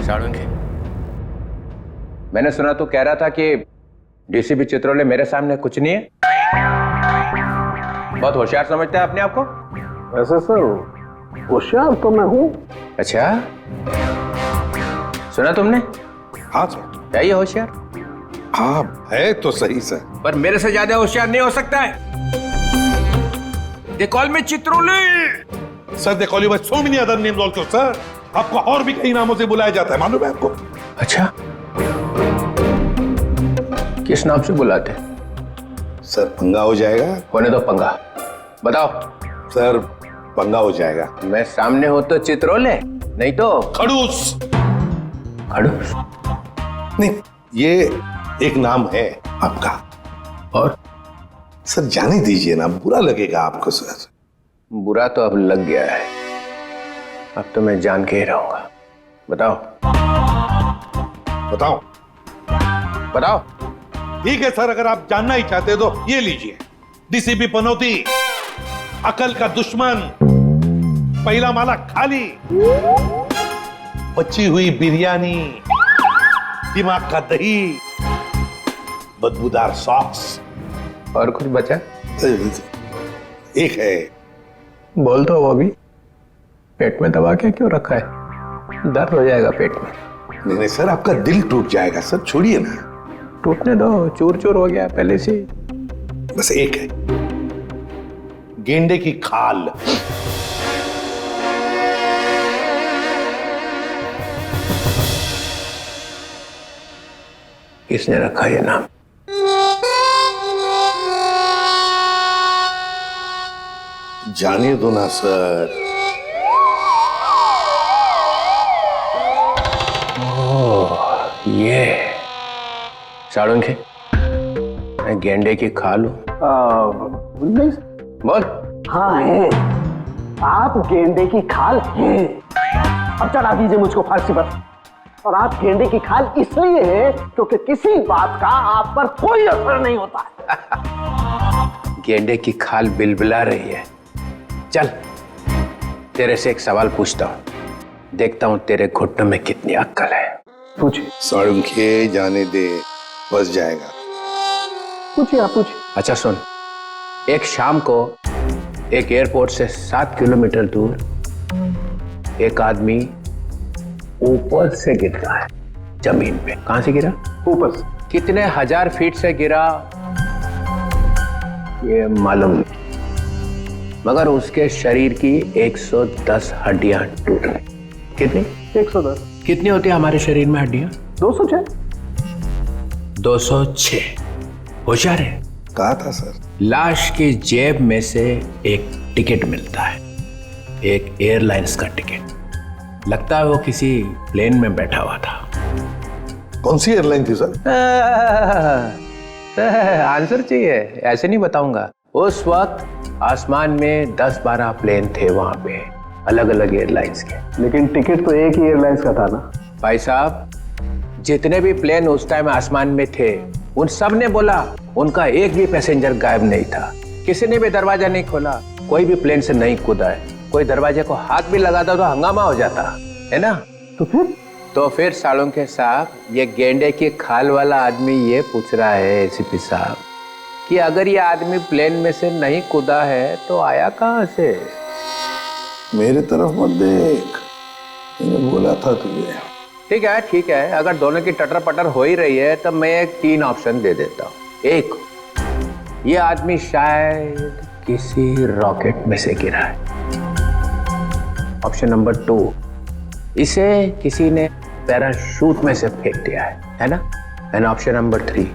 साळुंखे, मैंने सुना तू कह रहा था कि डीसीपी चित्रोले मेरे सामने कुछ नहीं है। बहुत होशियार समझता है अपने आप को। वैसे सर होशियार तो मैं हूँ। अच्छा, सुना तुमने? हाँ सर। क्या ये होशियार? हाँ है तो सही सर, पर मेरे से ज्यादा होशियार नहीं हो सकता है। They call me चित्रोले। Sir they call you by so many other names also sir. आपको और भी कई नामों से बुलाया जाता है, मालूम है आपको? अच्छा, किस नाम से बुलाते? सर पंगा हो जाएगा। होने दो पंगा, बताओ। सर पंगा हो जाएगा। मैं सामने हो तो चित्रोले, नहीं तो खड़ूस। खड़ूस? नहीं, ये एक नाम है आपका। और सर जाने दीजिए ना, बुरा लगेगा आपको सर। बुरा तो अब लग गया है, अब तो मैं जान के ही रहूंगा। बताओ बताओ। बताओ। ठीक है सर, अगर आप जानना ही चाहते हो तो ये लीजिए। डीसीपी पनौती, अकल का दुश्मन, पहला माला खाली, बची हुई बिरयानी, दिमाग का दही, बदबूदार सॉक्स। और कुछ बचा? एक है। बोल दो वो भी। पेट में दबा के क्यों रखा है? दर्द हो जाएगा पेट में। नहीं नहीं सर, आपका दिल टूट जाएगा सर, छोड़िए ना। टूटने दो, चूर चूर हो गया पहले से। बस एक है, गेंडे की खाल। किसने रखा ये नाम? जाने दो ना सर। ये साळुंखे, मैं गेंडे की खाल हूं। नहीं बोल। हाँ है, आप गेंडे की खाल हैं। अब चढ़ा दीजिए मुझको फांसी पर। और आप गेंडे की खाल इसलिए है क्योंकि किसी बात का आप पर कोई असर नहीं होता है। गेंडे की खाल बिलबिला रही है। चल, तेरे से एक सवाल पूछता हूं, देखता हूं तेरे घुटनों में कितनी अक्ल है। पूछिए। साळुंखे जाने दे, बस जाएगा। पूछिए, आप पूछिए। अच्छा सुन, एक शाम को एक एयरपोर्ट से 7 किलोमीटर दूर एक आदमी ऊपर से गिरता है जमीन पे। कहां से गिरा? ऊपर से। कितने हजार फीट से गिरा ये मालूम नहीं, मगर उसके शरीर की 110 हड्डियां टूट गई। कितनी? 110। कितनी होती है हमारे शरीर में हड्डियां? 206। 206। होशियार है। कहा था सर। लाश की जेब में से एक टिकट मिलता है, एक एयरलाइंस का टिकट। लगता है वो किसी प्लेन में बैठा हुआ था। कौन सी एयरलाइन थी सर? आंसर चाहिए? ऐसे नहीं बताऊंगा। उस वक्त आसमान में 10-12 प्लेन थे वहां पे, अलग अलग एयरलाइंस के। लेकिन टिकट तो एक ही एयरलाइंस का था ना भाई साहब। जितने भी प्लेन उस टाइम आसमान में थे, उन सब ने बोला उनका एक भी पैसेंजर गायब नहीं था। किसी ने भी दरवाजा नहीं खोला, कोई भी प्लेन से नहीं कूदा है। कोई दरवाजे को हाथ भी लगाता तो हंगामा हो जाता है ना। तो फिर साळुंखे साहब, ये गेंडे की खाल वाला आदमी ये पूछ रहा है एसीपी साहब कि अगर ये आदमी प्लेन में से नहीं कूदा है तो आया कहां से? मेरे तरफ मत देख, मैंने बोला था तुझे। ठीक है, अगर दोनों की टटर पटर हो ही रही है तो मैं एक 3 ऑप्शन दे देता हूँ। एक, ये आदमी शायद किसी रॉकेट में से गिरा है। ऑप्शन नंबर 2, इसे किसी ने पैराशूट में से फेंक दिया है ना। एंड ऑप्शन नंबर 3,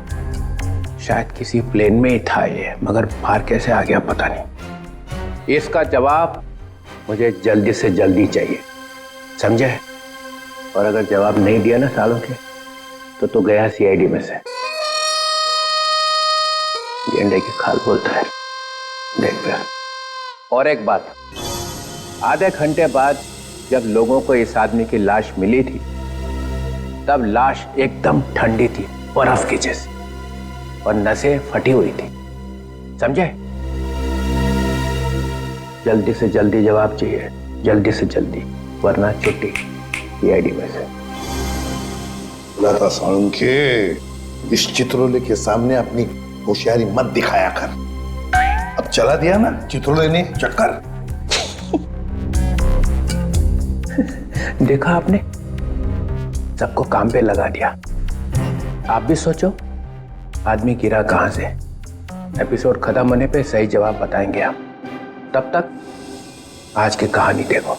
शायद किसी प्लेन में ही था ये, मगर बाहर कैसे आ गया पता नहीं। इसका जवाब मुझे जल्दी से जल्दी चाहिए, समझे? और अगर जवाब नहीं दिया ना साळुंखे, तो गया सीआईडी में से। गेंडे की खाल बोलता है, देख फिर। और एक बात, आधे घंटे बाद जब लोगों को इस आदमी की लाश मिली थी, तब लाश एकदम ठंडी थी, बर्फ की जैसी, और नसें फटी हुई थी, समझे? जल्दी से जल्दी जवाब चाहिए, जल्दी से जल्दी, वरना छुट्टी सीआईडी में से। बोला था सोनम के इस चित्रोले के सामने अपनी होशियारी मत दिखाया कर। अब चला दिया ना चित्रोले ने चक्कर। देखा आपने, सबको काम पे लगा दिया। आप भी सोचो आदमी गिरा कहां से। एपिसोड खत्म होने पे सही जवाब बताएंगे हम। तब तक आज की कहानी देखो।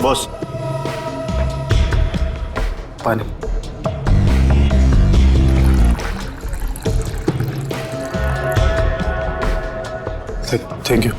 बॉस, पानी। Thank you.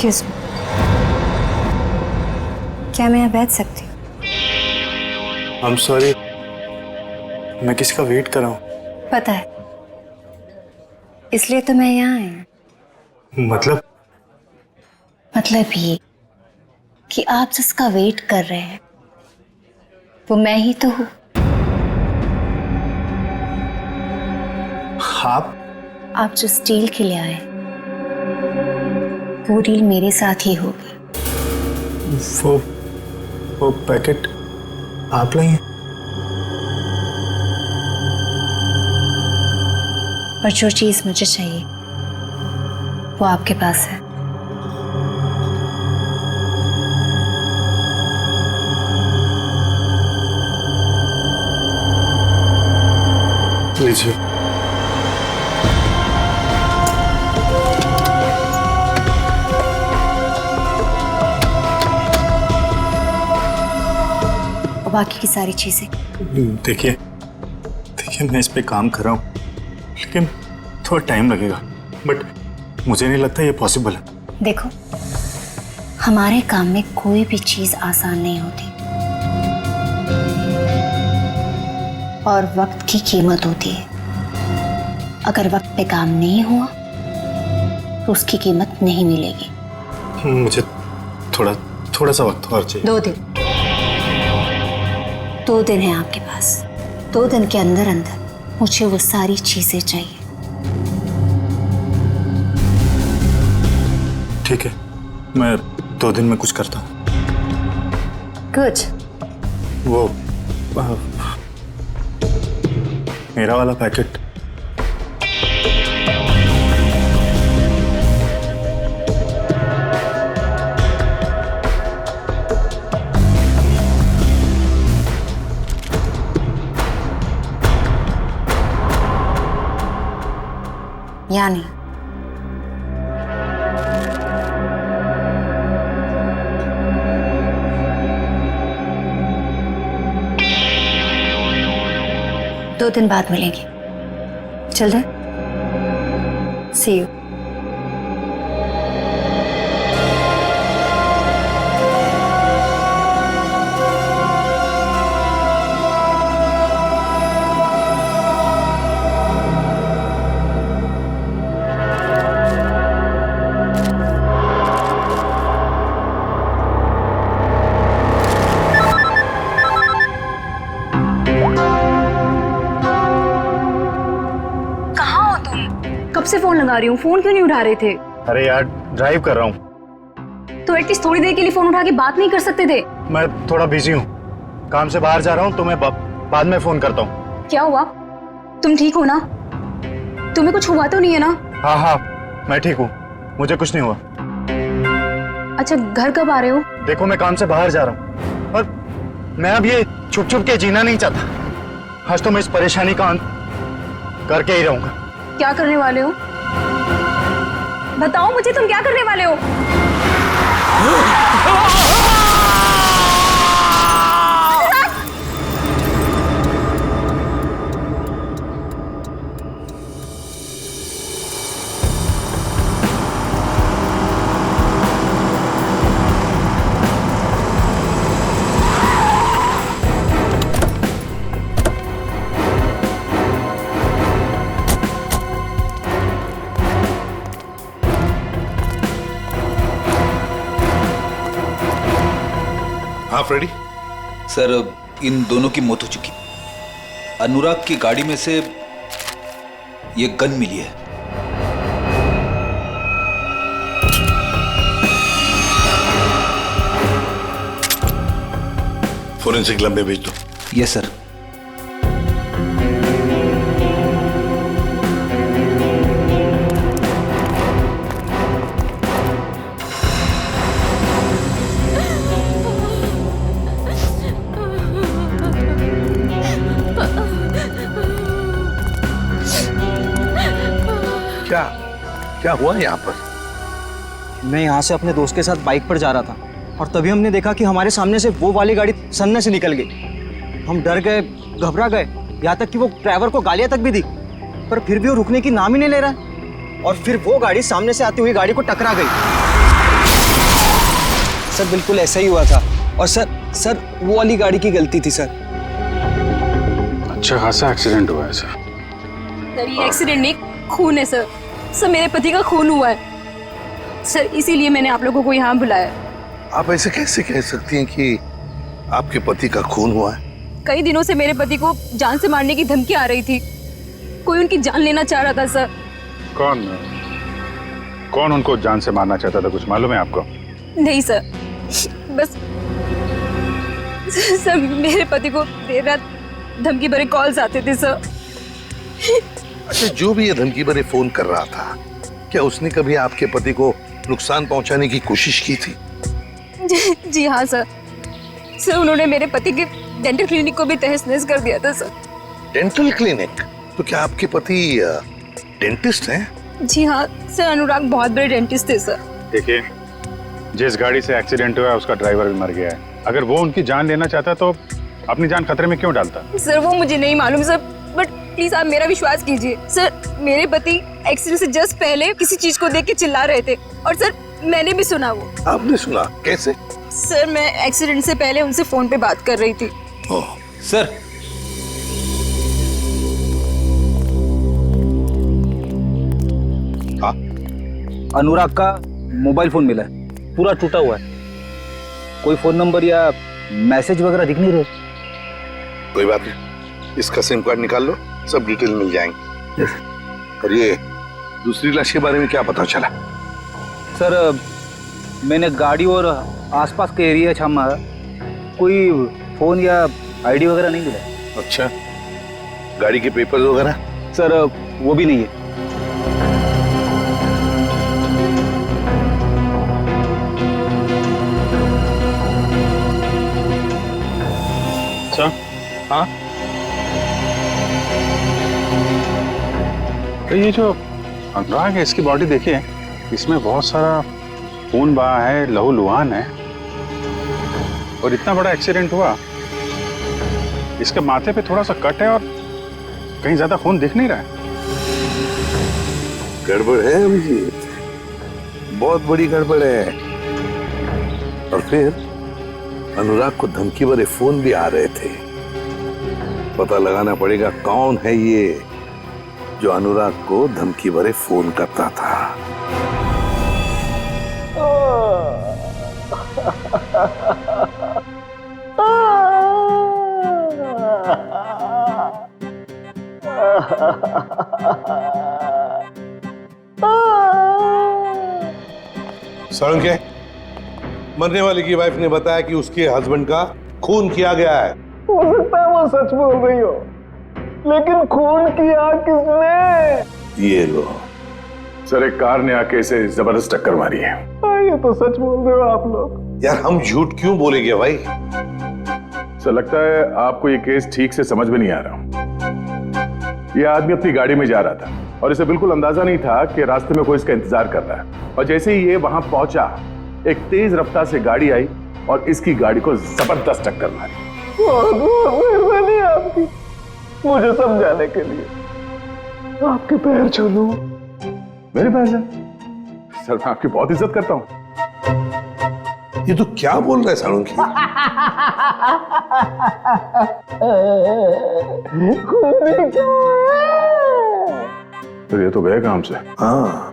एक्सक्यूज मी, क्या मैं यहाँ बैठ सकती हूँ? आई एम सॉरी, मैं किसका वेट कर रहा हूँ? पता है, इसलिए तो मैं यहाँ आई हूँ। मतलब ये कि आप जिसका वेट कर रहे हैं वो मैं ही तो हूँ। आप जो डील के लिए आए वो डील मेरे साथ ही होगी। वो पैकेट आप लाई हैं? और जो चीज मुझे चाहिए वो आपके पास है। लीजिए। और बाकी की सारी चीजें देखिए मैं इस पे काम कर रहा हूँ, लेकिन थोड़ा टाइम लगेगा, बट मुझे नहीं लगता ये पॉसिबल है। देखो, हमारे काम में कोई भी चीज आसान नहीं होती और वक्त की कीमत होती है। अगर वक्त पे काम नहीं हुआ तो उसकी कीमत नहीं मिलेगी। मुझे थोड़ा सा वक्त और चाहिए। 2 दिन। 2 दिन है आपके पास। 2 दिन के अंदर मुझे वो सारी चीजें चाहिए। ठीक है, मैं 2 दिन में कुछ करता हूँ। गुड। वो मेरा वाला पैकेट यानी दो दिन बाद मिलेंगे। चल रहे? See you. मंगा रही हूँ, फोन क्यों नहीं उठा रहे थे? अरे यार ड्राइव कर रहा हूँ। तो एटलीस्ट थोड़ी देर के लिए फोन उठा के बात नहीं कर सकते थे? मैं थोड़ा बिजी हूँ, काम से बाहर जा रहा हूँ, तो मैं बाद में फोन करता हूँ। क्या हुआ? तुम ठीक हो ना? तुम्हें कुछ हुआ तो नहीं है ना? हाँ हाँ मैं ठीक हूँ, मुझे कुछ नहीं हुआ। अच्छा घर कब आ रहे हो? देखो मैं काम से बाहर जा रहा हूँ और मैं अब ये छुप छुप के जीना नहीं चाहता। आज तो मैं इस परेशानी का अंत करके ही रहूंगा। क्या करने वाले हो? बताओ मुझे, तुम क्या करने वाले हो? हाँ फ्रेडी। सर इन दोनों की मौत हो चुकी। अनुराग की गाड़ी में से ये गन मिली है। फोरेंसिक लैब में भेज दो। Yes sir. क्या क्या हुआ यहाँ पर? मैं यहाँ से अपने दोस्त के साथ बाइक पर जा रहा था और तभी हमने देखा कि हमारे सामने से वो वाली गाड़ी सन्ने से निकल गई। हम डर गए, घबरा गए, यहाँ तक कि वो ड्राइवर को गालियाँ तक भी दी, पर फिर भी वो रुकने की नाम ही नहीं ले रहा। और फिर वो गाड़ी सामने से आती हुई गाड़ी को टकरा गई। सर बिल्कुल ऐसा ही हुआ था। और सर वो वाली गाड़ी की गलती थी सर। अच्छा खासा एक्सीडेंट हुआ है सर। सर ये एक्सीडेंट नहीं, खून है सर। सर मेरे पति का खून हुआ है सर, इसीलिए मैंने आप लोगों को यहाँ बुलाया। आप ऐसे कैसे कह सकती हैं कि आपके पति का खून हुआ है? कई दिनों से मेरे पति को जान से मारने की धमकी आ रही थी। कोई उनकी जान लेना चाह रहा था सर। कौन उनको जान से मारना चाहता था, कुछ मालूम है आपको? नहीं सर, बस सर मेरे पति को देर रात धमकी भरे कॉल्स आते थे सर। अच्छा जो भी ये धमकी भरे फोन कर रहा था, क्या उसने कभी आपके पति को नुकसान पहुंचाने की कोशिश की थी? जी हाँ सर। सर उन्होंने मेरे पति के डेंटल क्लिनिक को भी तहस नहस कर दिया था सर। Dental clinic? तो क्या आपके पति डेंटिस्ट हैं? जी हाँ सर, अनुराग बहुत बड़े डेंटिस्ट थे सर। देखिए जिस गाड़ी से एक्सीडेंट हुआ है उसका ड्राइवर भी मर गया है। अगर वो उनकी जान लेना चाहता तो अपनी जान खतरे में क्यों डालता? सर वो मुझे नहीं मालूम सर, बट प्लीज आप मेरा विश्वास कीजिए सर। मेरे पति एक्सीडेंट से जस्ट पहले किसी चीज को देख के चिल्ला रहे थे और सर मैंने भी सुना। वो आपने सुना? कैसे? सर मैं एक्सीडेंट से पहले उनसे फोन पे बात कर रही थी। ओह सर हाँ अनुराग का मोबाइल फोन मिला है, पूरा टूटा हुआ है। कोई फोन नंबर या मैसेज वगैरह दिख नहीं रहे। कोई बात नहीं, इसका सिम कार्ड निकाल लो, सब डिटेल मिल जाएंगे। और ये दूसरी लाश के बारे में क्या पता चला? सर मैंने गाड़ी और आसपास के एरिया छामा, कोई फोन या आईडी वगैरह नहीं मिला। अच्छा गाड़ी के पेपर्स वगैरह? सर वो भी नहीं है। अच्छा हाँ तो ये जो अनुराग है इसकी बॉडी देखिए, इसमें बहुत सारा खून बहा है, लहू लुहान है और इतना बड़ा एक्सीडेंट हुआ। इसके माथे पे थोड़ा सा कट है और कहीं ज्यादा खून दिख नहीं रहा है। गड़बड़ है अभिजीत, बहुत बड़ी गड़बड़ है। और फिर अनुराग को धमकी भरे फोन भी आ रहे थे। पता लगाना पड़ेगा कौन है ये जो अनुराग को धमकी भरे फोन करता था। साळुंखे, मरने वाले की वाइफ ने बताया कि उसके हस्बैंड का खून किया गया है। हो सकता है वो सच बोल रही हो, लेकिन खून किया किसने? ये लो। सर, एक कार ने आके इसे जबरदस्त टक्कर मारी है। ये तो सच बोल रहे हो आप लोग। यार हम झूठ क्यों बोलेंगे भाई? सर, लगता है आपको ये केस ठीक से समझ में नहीं आ रहा। ये आदमी अपनी गाड़ी में जा रहा था और इसे बिल्कुल अंदाजा नहीं था कि रास्ते में कोई इसका इंतजार कर रहा है, और जैसे ही ये वहां पहुंचा एक तेज रफ्तार से गाड़ी आई और इसकी गाड़ी को जबरदस्त टक्कर मारी। बहुत बहुत मेहरबानी आपकी मुझे समझाने के लिए। आपके पैर छू लूं? मेरे पैर से? सर, मैं आपकी बहुत इज्जत करता हूं। ये तो क्या बोल रहा है साळुंखे? तो ये तो गए काम से। हाँ,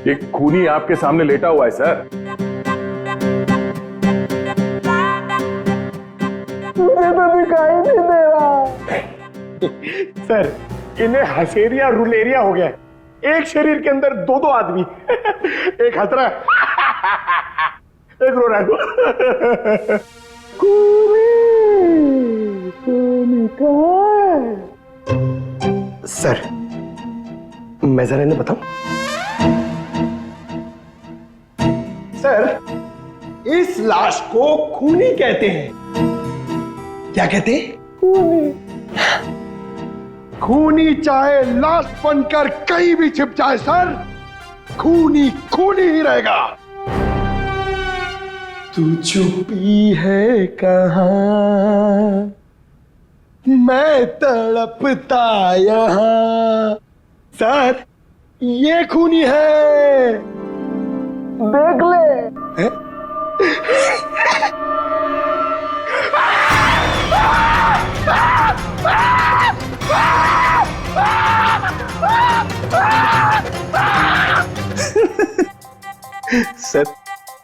ये खूनी आपके सामने लेटा हुआ है सर। मुझे तो दिखाई नहीं दे रहा। सर, इन्हें हसेरिया रुलेरिया हो गया है। एक शरीर के अंदर दो दो आदमी, एक हंस रहा है, एक रो रहा है। सर, मैं जरा इन्हें बताऊं? सर, इस लाश को खूनी कहते हैं। क्या कहते हैं? खूनी। खूनी चाहे लाश बनकर कहीं भी छिप जाए सर, खूनी खूनी ही रहेगा। तू छुपी है कहाँ, मैं तड़पता यहाँ। सर, ये खूनी है, देख ले। है? सर,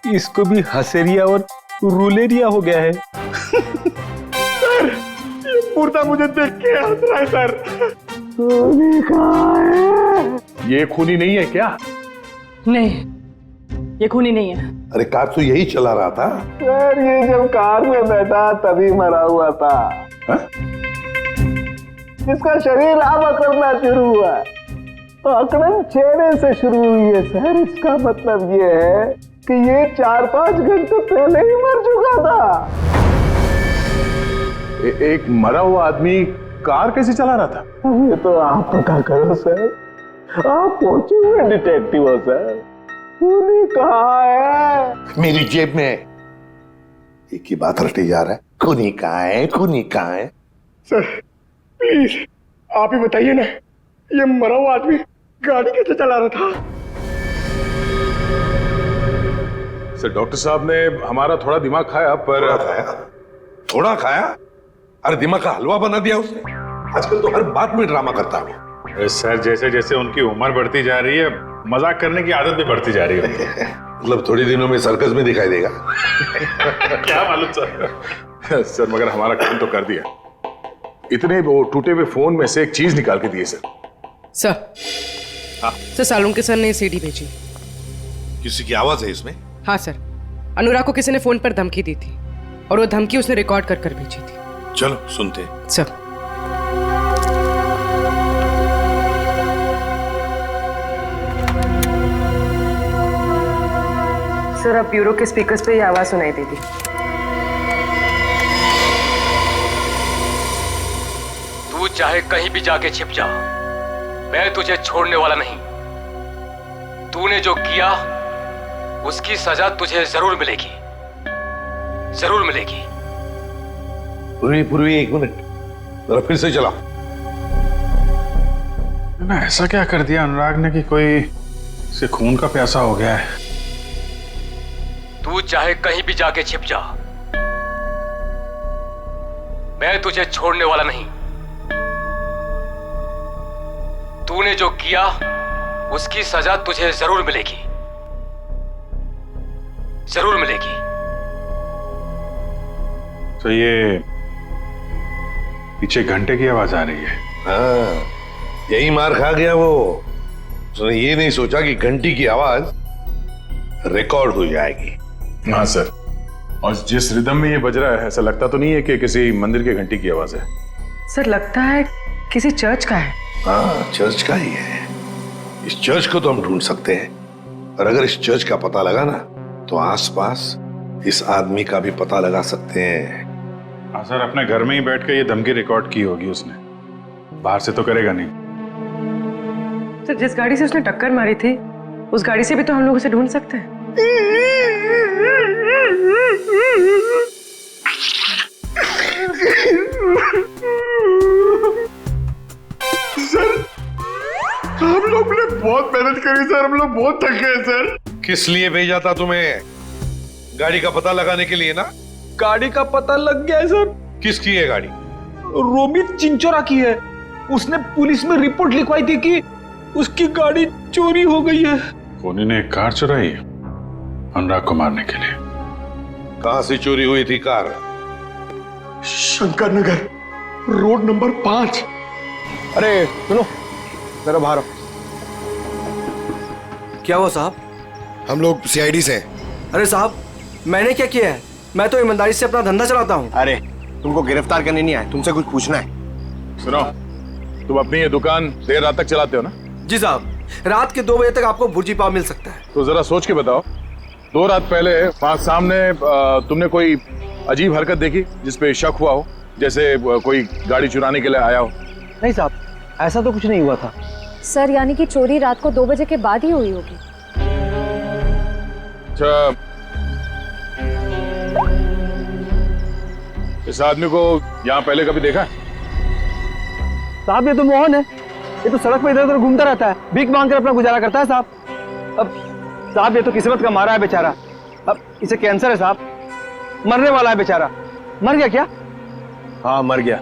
इसको भी हसेरिया और रुलेरिया हो गया है। सर, ये मुर्दा मुझे देख के हंस रहा है सर। खूनी कहाँ है? ये खूनी नहीं है क्या? नहीं, ये खूनी नहीं है। अरे कार तो यही चला रहा था। सर, ये जब कार में बैठा तभी मरा हुआ था। हा? इसका शरीर अब अकड़ना शुरू हुआ है, तो अकड़न चेहरे से शुरू हुई है सर। इसका मतलब ये है कि ये 4-5 घंटे पहले ही मर चुका था। एक मरा हुआ आदमी कार कैसे चला रहा था? ये तो आप पता करो सर, आप पहुंचे हुए डिटेक्टिव हो सर। खूनी कहाँ है? मेरी जेब में। एक ही बात रटी जा रहा है, खूनी कहाँ है, खूनी कहाँ है? सर, प्लीज आप ही बताइए ना, ये मरा हुआ आदमी गाड़ी कैसे चला रहा था? सर, डॉक्टर साहब ने हमारा थोड़ा दिमाग खाया, पर थोड़ा खाया? थोड़ा खाया? अरे दिमाग का हलवा बना दिया उसने। आजकल तो हर बात में ड्रामा करता है। सर, जैसे जैसे उनकी उम्र बढ़ती जा रही है, मजाक करने की आदत भी बढ़ती जा रही है। मतलब थोड़ी दिनों में सर्कस में दिखाई देगा। क्या मालूम सर। सर, मगर हमारा काम तो कर दिया। इतने वो टूटे हुए फोन में से एक चीज निकाल के दिए सर। सर, हाँ सर, सालुंखे सर ने सीडी भेजी। किसी की आवाज है इसमें? हाँ सर, अनुराग को किसी ने फोन पर धमकी दी थी और वो धमकी उसने रिकॉर्ड कर कर भेजी थी। चलो सुनते हैं। सर, सर, अब ब्यूरो के स्पीकर्स पे ये आवाज सुनाई देगी। तू चाहे कहीं भी जाके छिप जा, मैं तुझे छोड़ने वाला नहीं। तूने जो किया उसकी सजा तुझे जरूर मिलेगी, जरूर मिलेगी। पूर्वी एक मिनट, जरा फिर से चला। ना ऐसा क्या कर दिया अनुराग ने कि कोई इसे खून का प्यासा हो गया है। तू चाहे कहीं भी जाके छिप जा, मैं तुझे छोड़ने वाला नहीं। तूने जो किया उसकी सजा तुझे जरूर मिलेगी, जरूर मिलेगी। तो ये पीछे घंटे की आवाज आ रही है। हाँ, यही मार खा गया वो। उसने ये नहीं सोचा कि घंटी की आवाज रिकॉर्ड हो जाएगी। हाँ सर, और जिस रिदम में ये बज रहा है ऐसा लगता तो नहीं है कि किसी मंदिर की घंटी की आवाज है। सर लगता है किसी चर्च का है। हाँ, चर्च का ही है। इस चर्च को तो हम ढूंढ सकते हैं, और अगर इस चर्च का पता लगा ना तो आसपास इस आदमी का भी पता लगा सकते हैं। हाँ सर, अपने घर में ही बैठ के ये धमकी रिकॉर्ड की होगी उसने, बाहर से तो करेगा नहीं। सर जिस गाड़ी से उसने टक्कर मारी थी उस गाड़ी से भी तो हम लोग उसे ढूंढ सकते हैं। सर हम लोग ने बहुत मेहनत करी सर, हम लोग बहुत थक गए सर। किस लिए भेजा था तुम्हें? गाड़ी का पता लगाने के लिए ना? गाड़ी का पता लग गया है सर। किसकी है गाड़ी? रोमित चिंचोरा की है। उसने पुलिस में रिपोर्ट लिखवाई थी कि उसकी गाड़ी चोरी हो गई है। खूनी ने एक कार चुराई है अनुराग को मारने के लिए। कहां से चोरी हुई थी car? Shankar Nagar road number 5। अरे सुनो, जरा बाहर आओ। क्या हुआ साहब? हम लोग सीआईडी से। अरे साहब मैंने क्या किया है? मैं तो ईमानदारी से अपना धंधा चलाता हूँ। अरे तुमको गिरफ्तार करने नहीं आए, तुमसे कुछ पूछना है। सुनो, तुम अपनी ये दुकान देर रात तक चलाते हो ना? जी साहब, रात के 2 बजे तक आपको भुर्जी पाव मिल सकता है। तो जरा सोच के बताओ, 2 रात पहले वहां सामने तुमने कोई अजीब हरकत देखी जिसपे शक हुआ हो, जैसे कोई गाड़ी चुराने के लिए आया हो? नहीं साहब, ऐसा तो कुछ नहीं हुआ था। सर यानी कि चोरी रात को 2 बजे के बाद ही हुई होगी। अच्छा, इस आदमी को यहाँ पहले कभी देखा है? साहब ये तो मोहन है, ये तो सड़क पे इधर उधर घूमता रहता है, भीख मांग कर अपना गुजारा करता है साहब। अब साहब ये तो किस्मत का मारा है बेचारा। अब इसे कैंसर है साहब, मरने वाला है बेचारा। मर गया क्या? हाँ मर गया,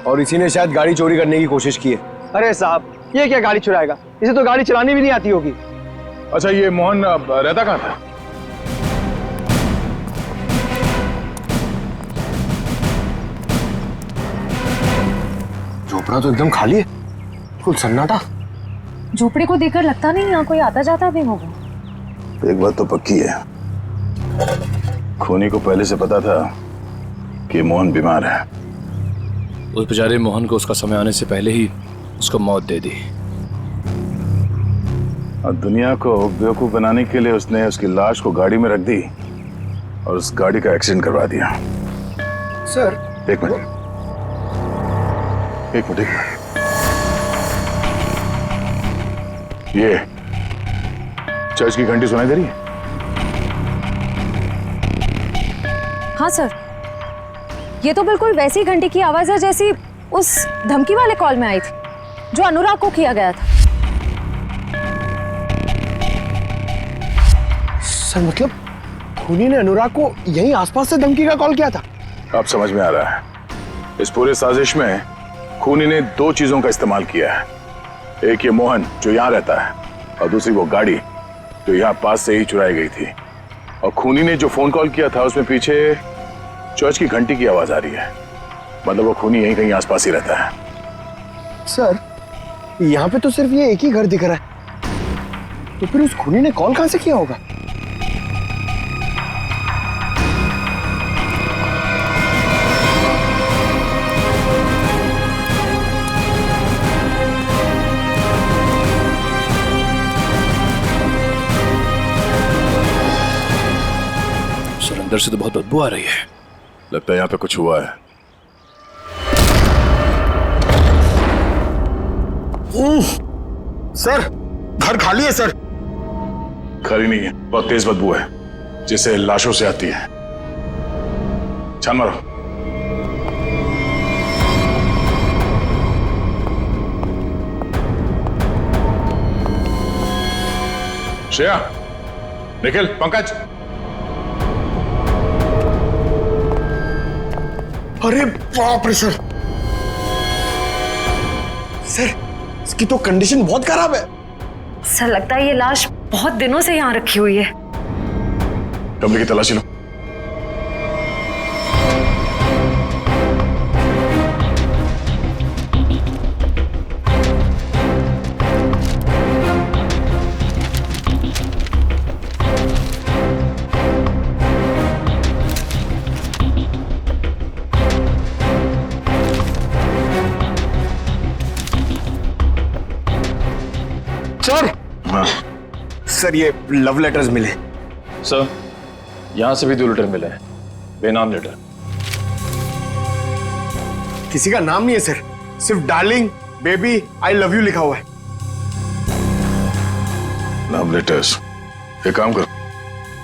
और इसी ने शायद गाड़ी चोरी करने की कोशिश की है। अरे साहब ये क्या गाड़ी चुराएगा, इसे तो गाड़ी चलानी भी नहीं आती होगी। अच्छा, ये मोहन रहता कहाँ था? झोपड़ा तो एकदम खाली है, कुल सन्नाटा। झोपड़ी को देखकर लगता नहीं यहाँ कोई आता जाता भी होगा। एक बात तो पक्की है, खूनी को पहले से पता था कि मोहन बीमार है। उस बेचारे मोहन को उसका समय आने से पहले ही उसको मौत दे दी। और दुनिया को बेवकूफ बनाने के लिए उसने उसकी लाश को गाड़ी में रख दी और उस गाड़ी का एक्सीडेंट करवा दिया। सर एक मिनट। ये चर्च की घंटी सुनाई दे रही है? हाँ सर, ये तो बिल्कुल वैसी घंटी की आवाज है जैसी उस धमकी वाले कॉल में आई थी जो अनुराग को किया गया था। सर मतलब खूनी ने अनुराग को यहीं आसपास से धमकी का कॉल किया था? अब समझ में आ रहा है, इस पूरे साजिश में खूनी ने 2 चीजों का इस्तेमाल किया है। एक ये मोहन जो यहाँ रहता है, और दूसरी वो गाड़ी जो यहाँ पास से ही चुराई गई थी। और खूनी ने जो फोन कॉल किया था उसमें पीछे चर्च की घंटी की आवाज आ रही है। मतलब वो खूनी यहीं कहीं आसपास ही रहता है। सर यहाँ पे तो सिर्फ ये एक ही घर दिख रहा है, तो फिर उस खूनी ने कॉल कहां से किया होगा? अंदर से तो बहुत बदबू आ रही है। लगता है यहाँ पे कुछ हुआ है। सर घर खाली है सर। खाली नहीं है, बहुत तेज बदबू है जिसे लाशों से आती है। छान मारो। श्रेया, निखिल, पंकज। अरे बाप रे सर, सर इसकी तो कंडीशन बहुत खराब है। सर लगता है ये लाश बहुत दिनों से यहाँ रखी हुई है। कमरे की तलाशी लो। सर ये लव लेटर्स मिले। सर यहाँ से भी 2 लेटर मिले हैं, बेनाम लेटर। किसी का नाम नहीं है सर, सिर्फ darling, baby, I love you लिखा हुआ है। Love letters. एक काम करो,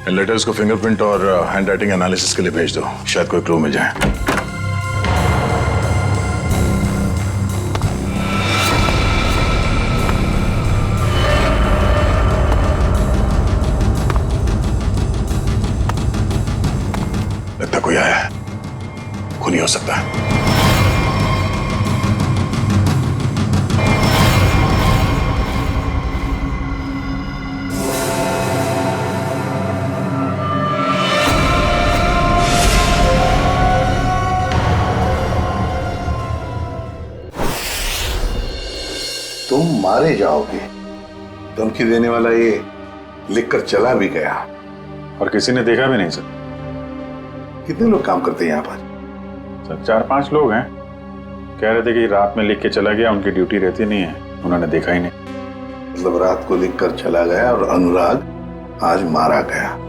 इन लेटर्स को फिंगरप्रिंट और हैंड राइटिंग एनालिसिस के लिए भेज दो, शायद कोई क्लू मिल जाए। लगता कोई आया है, खूनी हो सकता है। तुम मारे जाओगे, धमकी देने वाला ये लिखकर चला भी गया। और किसी ने देखा भी नहीं सर। कितने लोग काम करते हैं यहाँ पर? सर 4-5 लोग हैं, कह रहे थे कि रात में लिख के चला गया, उनकी ड्यूटी रहती नहीं है, उन्होंने देखा ही नहीं। मतलब रात को लिखकर चला गया और अनुराग आज मारा गया।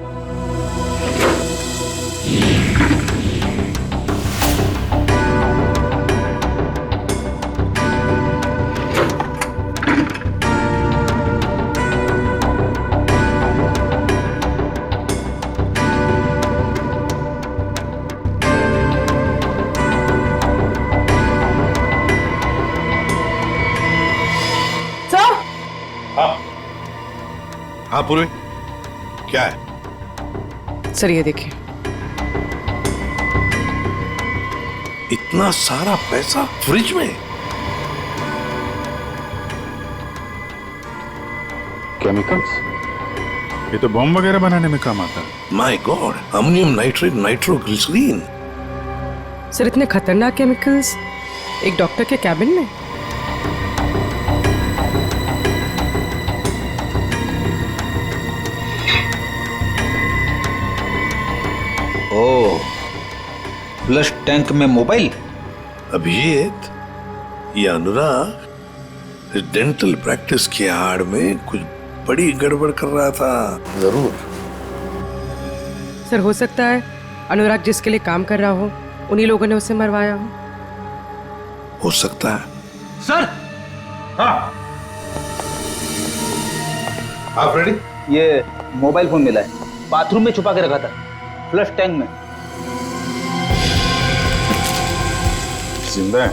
हाँ पूर्वी, क्या है? सर ये देखिए। इतना सारा पैसा फ्रिज में? केमिकल्स? ये तो बॉम्ब वगैरह बनाने में काम आता है। My god, ammonium nitrate, nitroglycerin. Sir इतने खतरनाक केमिकल्स एक डॉक्टर के कैबिन में? ओह, फ्लश टैंक में मोबाइल। अभिजीत, ये अनुराग डेंटल प्रैक्टिस की आड़ में कुछ बड़ी गड़बड़ कर रहा था जरूर। सर हो सकता है अनुराग जिसके लिए काम कर रहा हो उन्हीं लोगों ने उसे मरवाया हो सकता है। सर। हाँ हाँ फ्रेडी, ये मोबाइल फोन मिला है, बाथरूम में छुपा के रखा था, फ्लश टैंक में। जिंदा है?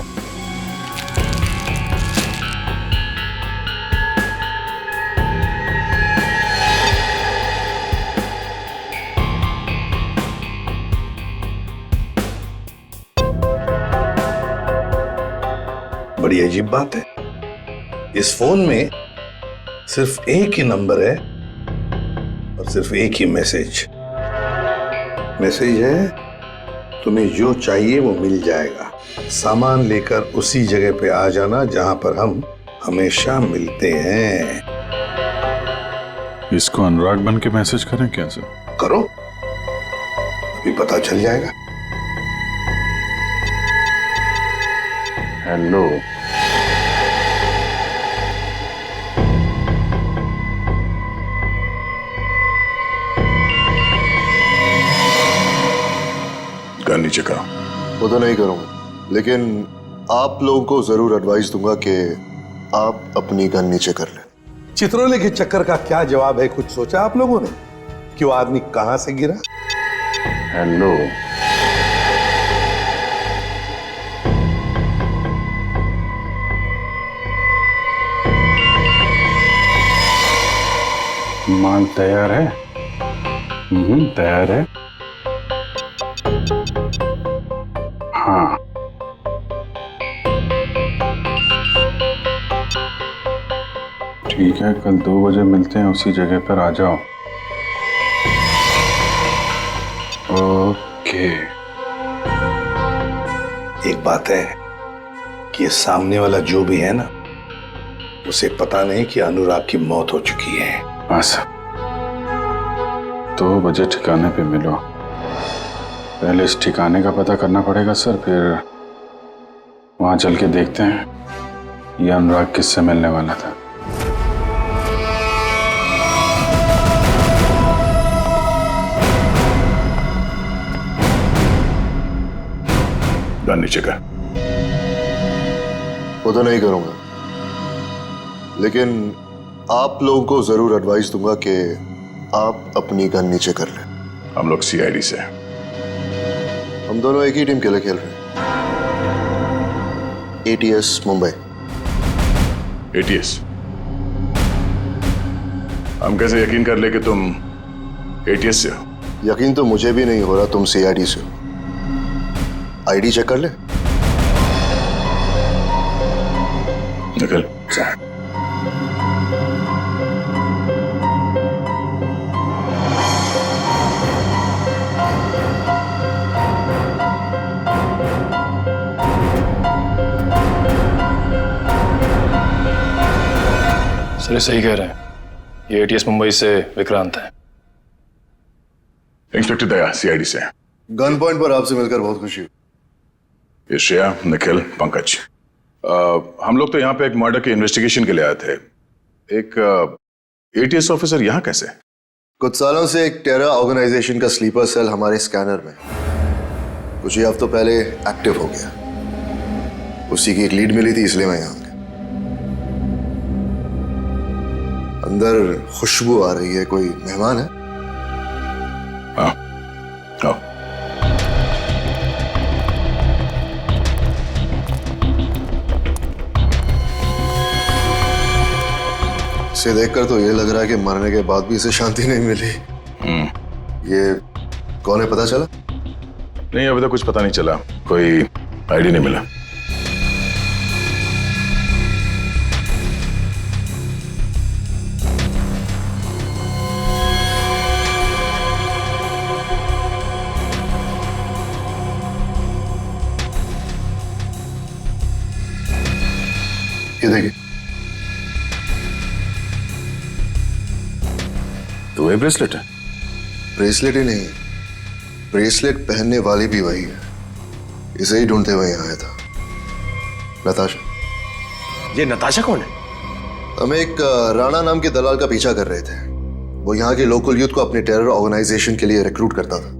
बड़ी अजीब बात है, इस फोन में सिर्फ एक ही नंबर है और सिर्फ एक ही मैसेज है, तुम्हें जो चाहिए वो मिल जाएगा, सामान लेकर उसी जगह पे आ जाना जहां पर हम हमेशा मिलते हैं। इसको अनुराग बन के मैसेज करें क्या सर? करो, अभी पता चल जाएगा। हेलो, गन नीचे करो। वो तो नहीं करूंगा, लेकिन आप लोगों को जरूर एडवाइस दूंगा कि आप अपनी गन नीचे कर लें। चित्रोले के चक्कर का क्या जवाब है, कुछ सोचा आप लोगों ने कि वो आदमी कहां से गिरा? हेलो, माल तैयार है? तैयार है। हाँ, ठीक है, कल 2 बजे मिलते हैं, उसी जगह पर आ जाओ। ओके। एक बात है कि ये सामने वाला जो भी है ना, उसे पता नहीं कि अनुराग की मौत हो चुकी है। बस 2 बजे ठिकाने पे मिलो। पहले इस ठिकाने का पता करना पड़ेगा सर, फिर वहां चल के देखते हैं ये अनुराग किससे मिलने वाला था। पीछे कर। वो तो नहीं करूंगा, लेकिन आप लोगों को जरूर एडवाइस दूंगा कि आप अपनी गन नीचे कर लें। हम लोग सीआईडी से हैं। हम दोनों एक ही टीम के लिए खेल रहे हैं। ATS मुंबई। ATS? हम कैसे यकीन कर ले कि तुम ATS से हो? यकीन तो मुझे भी नहीं हो रहा तुम CID से हो। ID चेक कर ले। निकल। सर सही कह रहे हैं, ये ATS मुंबई से विक्रांत है। इंस्पेक्टर दया CID से। गन पॉइंट पर आपसे मिलकर बहुत खुशी हुई। ये श्रेया, निखिल, पंकज। हम लोग तो यहाँ पे एक मर्डर के इन्वेस्टिगेशन के लिए आए थे। एक ATS ऑफिसर यहाँ कैसे? कुछ सालों से एक टेरर ऑर्गेनाइजेशन का स्लीपर सेल हमारे स्कैनर में कुछ ही हफ्तों पहले एक्टिव हो गया। उसी की एक लीड मिली थी, इसलिए मैं यहाँ गया। अंदर खुशबू आ रही है, कोई मेहमान है? हाँ, आओ। इसे देखकर तो ये लग रहा है कि मरने के बाद भी इसे शांति नहीं मिली। ये कौन है, पता चला? नहीं, अभी तक कुछ पता नहीं चला, कोई आईडी नहीं मिला। ये देखिए, तो ये ब्रेसलेट है? ब्रेसलेट ही नहीं, ब्रेसलेट पहनने वाली भी वही है। इसे ही ढूंढते हुए यहाँ आया था। नताशा। ये नताशा कौन है? हम एक राणा नाम के दलाल का पीछा कर रहे थे। वो यहाँ के लोकल यूथ को अपने टेरर ऑर्गेनाइजेशन के लिए रिक्रूट करता था।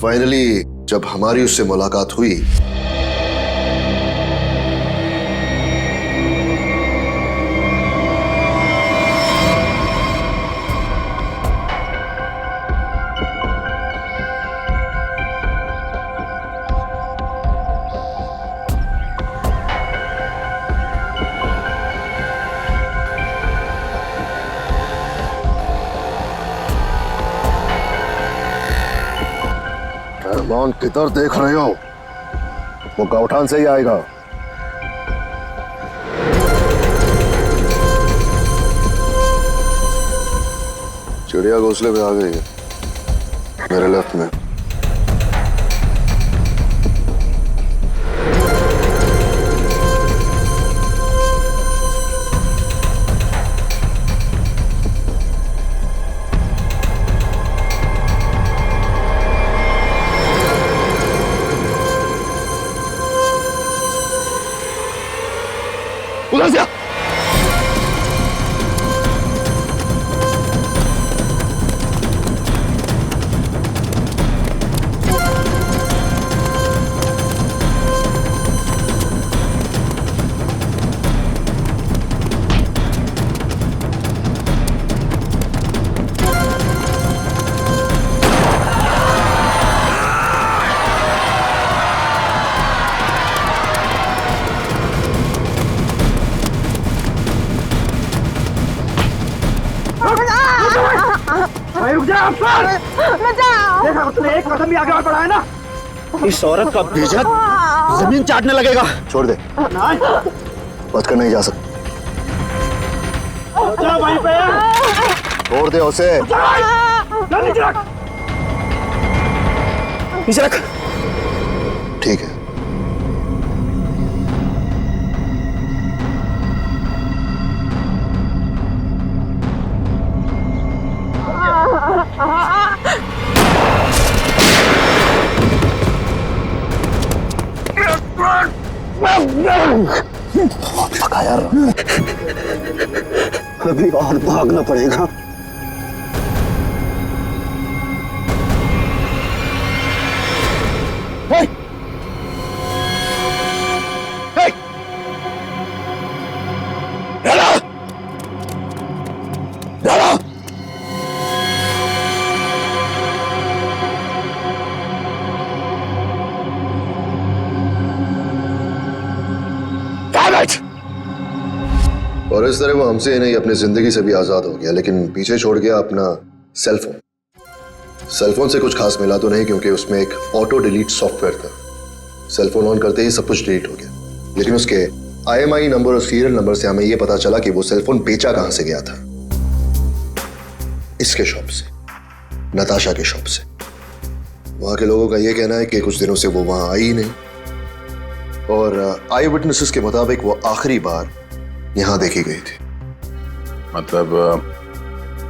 फाइनली जब हमारी उससे मुलाकात हुई, रहमान किधर देख रहे हो? वो गौठान से ही आएगा। चिड़िया घोंसले पे आ गई है, मेरे लेफ्ट में। उधर से आ। भाई रुक जा, अफसर! देखा तुमने एक कदम भी आगे बढ़ा है ना? इस औरत का भेजा जमीन चाटने लगेगा। छोड़ दे, बच कर नहीं जा सकता। वहीं पे छोड़ दे उसे। नीचे रख। नीचे रख। ठीक है। पकाया, अभी और भागना पड़ेगा। इस तरह वो हमसे नहीं अपनी जिंदगी से भी आजाद हो गया, लेकिन पीछे छोड़ गया अपना सेलफोन। सेलफोन से कुछ खास मिला तो नहीं, क्योंकि उसमें एक ऑटो डिलीट सॉफ्टवेयर था। सेलफोन ऑन करते ही सब कुछ डिलीट हो गया, लेकिन उसके IMEI नंबर और सीरियल नंबर से हमें यह पता चला कि वो सेलफोन बेचा कहां से गया था। इसके शॉप से, नताशा के शॉप से। वहां के लोगों का यह कहना है कि कुछ दिनों से वो वहां आई ही नहीं, और आई विटनेसेस के मुताबिक वो आखिरी बार यहां देखी गई थी। मतलब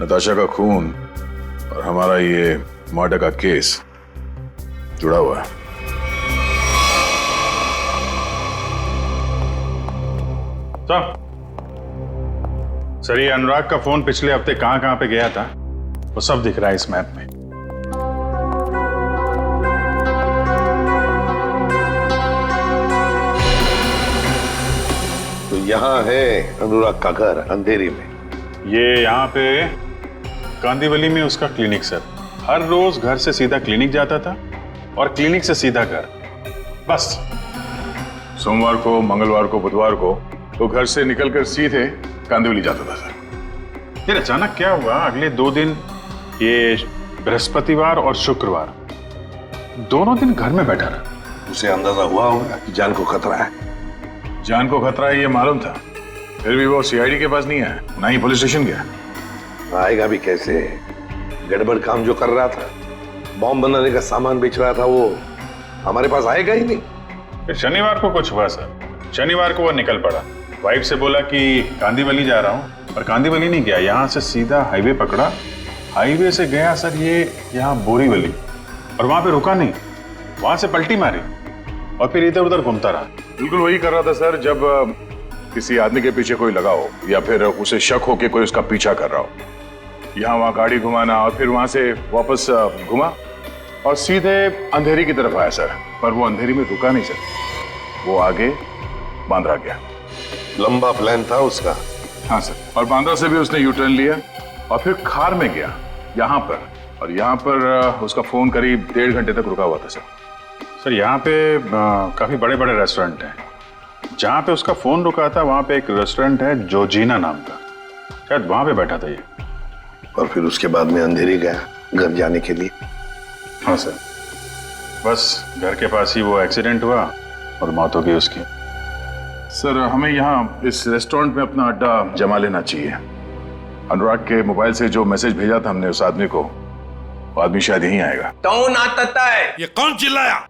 नताशा का खून और हमारा ये मर्डर का केस जुड़ा हुआ है। सर, ये अनुराग का फोन पिछले हफ्ते कहां कहां पे गया था वो सब दिख रहा है इस मैप में। तो यहाँ है अनुराग का घर अंधेरी में। ये यहाँ पे कांदीवली में उसका क्लिनिक सर। हर रोज घर से सीधा क्लिनिक जाता था और क्लिनिक से सीधा घर, बस। सोमवार को, मंगलवार को, बुधवार को वो घर से निकलकर सीधे कांदिवली जाता था सर। फिर अचानक क्या हुआ, अगले 2 दिन, ये बृहस्पतिवार और शुक्रवार, दोनों दिन घर में बैठा रहा। उसे अंदाजा हुआ होगा कि जान को खतरा है। जान को खतरा है ये मालूम था, फिर भी वो CID के पास नहीं आया, ना ही पुलिस स्टेशन गया। आएगा भी कैसे? गड़बड़ काम जो कर रहा था, बॉम्ब बनाने का सामान बेच रहा था, वो हमारे पास आएगा ही नहीं। फिर शनिवार को कुछ हुआ सर। शनिवार को वो निकल पड़ा, वाइफ से बोला कि कांदीवली जा रहा हूँ, पर कांदीवली नहीं गया, यहाँ से सीधा हाईवे पकड़ा। हाईवे से गया सर ये यहाँ बोरीवली, और वहां पे रुका नहीं, वहां से पलटी मारी और फिर इधर उधर घूमता रहा। बिल्कुल वही कर रहा था सर, जब किसी आदमी के पीछे कोई लगा हो या फिर उसे शक हो कि कोई उसका पीछा कर रहा हो। यहाँ वहाँ गाड़ी घुमाना और फिर वहां से वापस घुमा और सीधे अंधेरी की तरफ आया सर। पर वो अंधेरी में रुका नहीं सर, वो आगे बांद्रा गया। लंबा प्लान था उसका। हाँ सर, और बांद्रा से भी उसने यूटर्न लिया और फिर खार में गया यहाँ पर, और यहाँ पर उसका फोन करीब 1.5 घंटे तक रुका हुआ था सर। सर यहाँ पे काफी बड़े बड़े रेस्टोरेंट हैं। जहाँ पे उसका फोन रुका था वहाँ पे एक रेस्टोरेंट है जोजीना नाम का, शायद वहाँ पे बैठा था ये। और फिर उसके बाद में अंधेरी गया घर जाने के लिए। हाँ सर, बस घर के पास ही वो एक्सीडेंट हुआ और मौत हो गई उसकी। सर हमें यहाँ इस रेस्टोरेंट में अपना अड्डा जमा लेना चाहिए। अनुराग के मोबाइल से जो मैसेज भेजा था हमने उस आदमी को, वो आदमी शायद यहीं आएगा। ये कौन चिल्लाया?